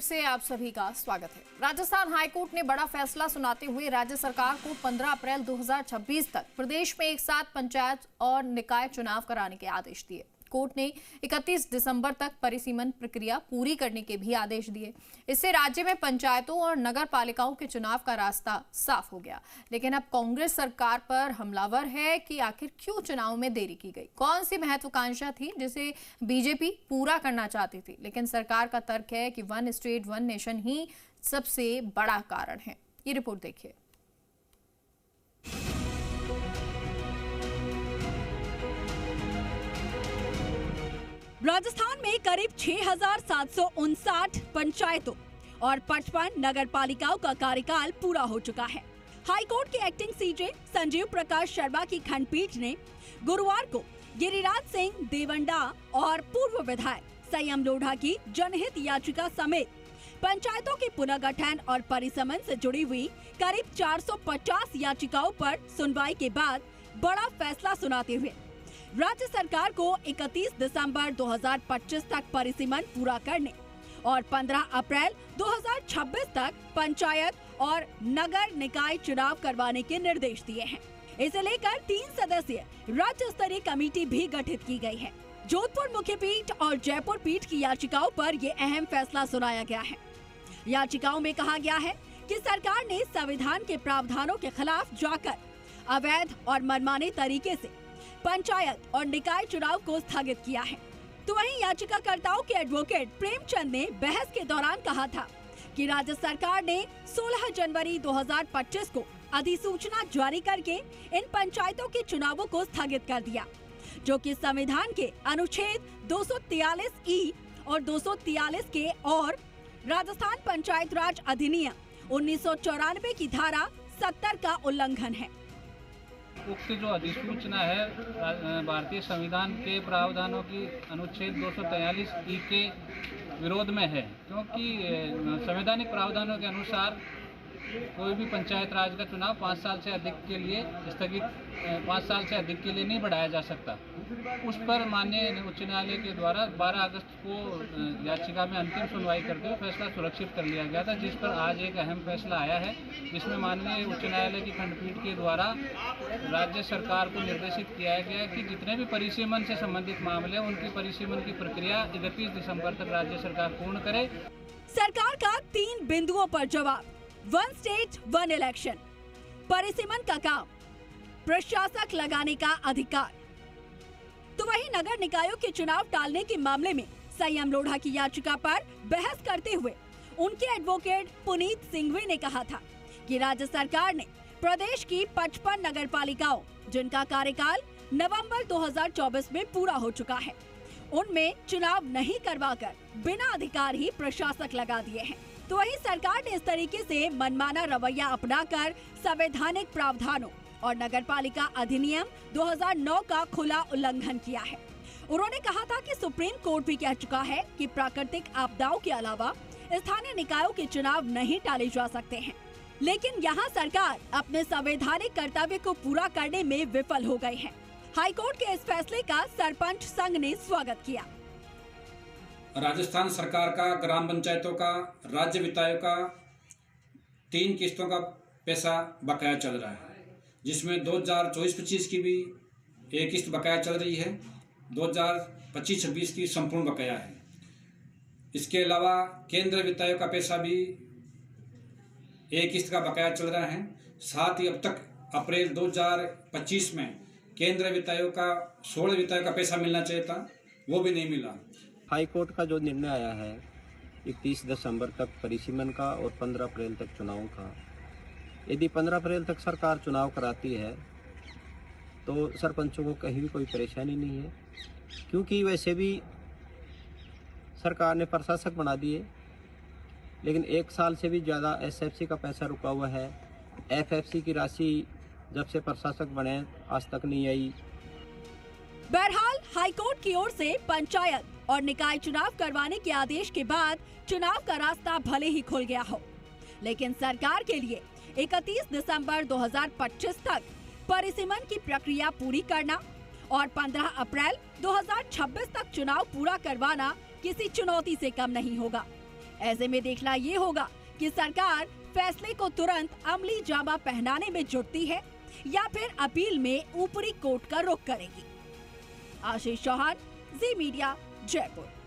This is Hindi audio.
से आप सभी का स्वागत है। राजस्थान हाईकोर्ट ने बड़ा फैसला सुनाते हुए राज्य सरकार को 15 अप्रैल 2026 तक प्रदेश में एक साथ पंचायत और निकाय चुनाव कराने के आदेश दिए। कोर्ट ने 31 दिसंबर तक परिसीमन प्रक्रिया पूरी करने के भी आदेश दिए। इससे राज्य में पंचायतों और नगर पालिकाओं के चुनाव का रास्ता साफ हो गया। लेकिन अब कांग्रेस सरकार पर हमलावर है कि आखिर क्यों चुनाव में देरी की गई, कौन सी महत्वाकांक्षा थी जिसे बीजेपी पूरा करना चाहती थी। लेकिन सरकार का तर्क है कि वन स्टेट वन नेशन ही सबसे बड़ा कारण है। ये रिपोर्ट देखिए। राजस्थान में करीब 6,759 पंचायतों और 55 नगर पालिकाओं का कार्यकाल पूरा हो चुका है। हाईकोर्ट के एक्टिंग सीजे संजीव प्रकाश शर्मा की खंडपीठ ने गुरुवार को गिरिराज सिंह देवंडा और पूर्व विधायक संयम लोढ़ा की जनहित याचिका समेत पंचायतों के पुनर्गठन और परिसमन से जुड़ी हुई करीब 450 याचिकाओं पर सुनवाई के बाद बड़ा फैसला सुनाते हुए राज्य सरकार को 31 दिसंबर 2025 तक परिसीमन पूरा करने और 15 अप्रैल 2026 तक पंचायत और नगर निकाय चुनाव करवाने के निर्देश दिए हैं। इसे लेकर 3 सदस्यीय राज्य स्तरीय कमेटी भी गठित की गई है। जोधपुर मुख्य पीठ और जयपुर पीठ की याचिकाओं पर ये अहम फैसला सुनाया गया है। याचिकाओं में कहा गया है कि सरकार ने संविधान के प्रावधानों के खिलाफ जाकर अवैध और मनमाने तरीके से पंचायत और निकाय चुनाव को स्थगित किया है। तो वहीं याचिकाकर्ताओं के एडवोकेट प्रेमचंद ने बहस के दौरान कहा था कि राज्य सरकार ने 16 जनवरी 2025 को अधिसूचना जारी करके इन पंचायतों के चुनावों को स्थगित कर दिया, जो कि संविधान के अनुच्छेद 243 ई और 243 के और राजस्थान पंचायत राज अधिनियम 1994 की धारा 70 का उल्लंघन है। उक्त जो अधिसूचना है भारतीय संविधान के प्रावधानों की अनुच्छेद 243 ई के विरोध में है, क्योंकि संवैधानिक प्रावधानों के अनुसार कोई भी पंचायत राज का चुनाव 5 साल से अधिक के लिए स्थगित 5 साल से अधिक के लिए नहीं बढ़ाया जा सकता। उस पर माननीय उच्च न्यायालय के द्वारा 12 अगस्त को याचिका में अंतिम सुनवाई करते हुए फैसला सुरक्षित कर लिया गया था, जिस पर आज एक अहम फैसला आया है, जिसमें माननीय उच्च न्यायालय की खंडपीठ के द्वारा राज्य सरकार को निर्देशित किया गया कि जितने भी परिसीमन से संबंधित मामले हैं उनकी परिसीमन की प्रक्रिया 31 दिसंबर तक राज्य सरकार पूर्ण करे। सरकार का 3 बिंदुओं पर जवाब: वन स्टेट वन इलेक्शन, परिसीमन का काम, प्रशासक लगाने का अधिकार। तो वहीं नगर निकायों के चुनाव टालने के मामले में संयम लोढ़ा की याचिका पर बहस करते हुए उनके एडवोकेट पुनीत सिंघवी ने कहा था कि राज्य सरकार ने प्रदेश की 55 नगर पालिकाओं, जिनका कार्यकाल नवंबर 2024 में पूरा हो चुका है, उनमें चुनाव नहीं करवाकर बिना अधिकार ही प्रशासक लगा दिए हैं। तो वहीं सरकार ने इस तरीके से मनमाना रवैया अपनाकर संवैधानिक प्रावधानों और नगरपालिका अधिनियम 2009 का खुला उल्लंघन किया है। उन्होंने कहा था कि सुप्रीम कोर्ट भी कह चुका है कि प्राकृतिक आपदाओं के अलावा स्थानीय निकायों के चुनाव नहीं टाले जा सकते हैं, लेकिन यहाँ सरकार अपने संवैधानिक कर्तव्य को पूरा करने में विफल हो गई है। हाईकोर्ट के इस फैसले का सरपंच संघ ने स्वागत किया। राजस्थान सरकार का ग्राम पंचायतों का, राज्य वित्तायों का 3 किस्तों का पैसा बकाया चल रहा है, जिसमें 2024-25 की भी एक किस्त बकाया चल रही है, 2025-26 की संपूर्ण बकाया है। इसके अलावा केंद्र वित्तायों का पैसा भी एक किस्त का बकाया चल रहा है। साथ ही अब तक अप्रैल 2025 में केंद्र वित्तायों का 16 वित्तायों का पैसा मिलना चाहिए था, वो भी नहीं मिला। हाईकोर्ट का जो निर्णय आया है 31 दिसंबर तक परिसीमन का और 15 अप्रैल तक चुनाव का, यदि 15 अप्रैल तक सरकार चुनाव कराती है तो सरपंचों को कहीं भी कोई परेशानी नहीं है, क्योंकि वैसे भी सरकार ने प्रशासक बना दिए, लेकिन 1 साल से भी ज़्यादा एसएफसी का पैसा रुका हुआ है। एफएफसी की राशि जब से प्रशासक बने आज तक नहीं आई। बहरहाल हाईकोर्ट की ओर से पंचायत और निकाय चुनाव करवाने के आदेश के बाद चुनाव का रास्ता भले ही खुल गया हो, लेकिन सरकार के लिए 31 दिसंबर 2025 तक परिसीमन की प्रक्रिया पूरी करना और 15 अप्रैल 2026 तक चुनाव पूरा करवाना किसी चुनौती से कम नहीं होगा। ऐसे में देखना ये होगा कि सरकार फैसले को तुरंत अमली जामा पहनाने में जुटती है या फिर अपील में ऊपरी कोर्ट का रुख करेगी। आशीष चौहान, जी मीडिया, जयपुर।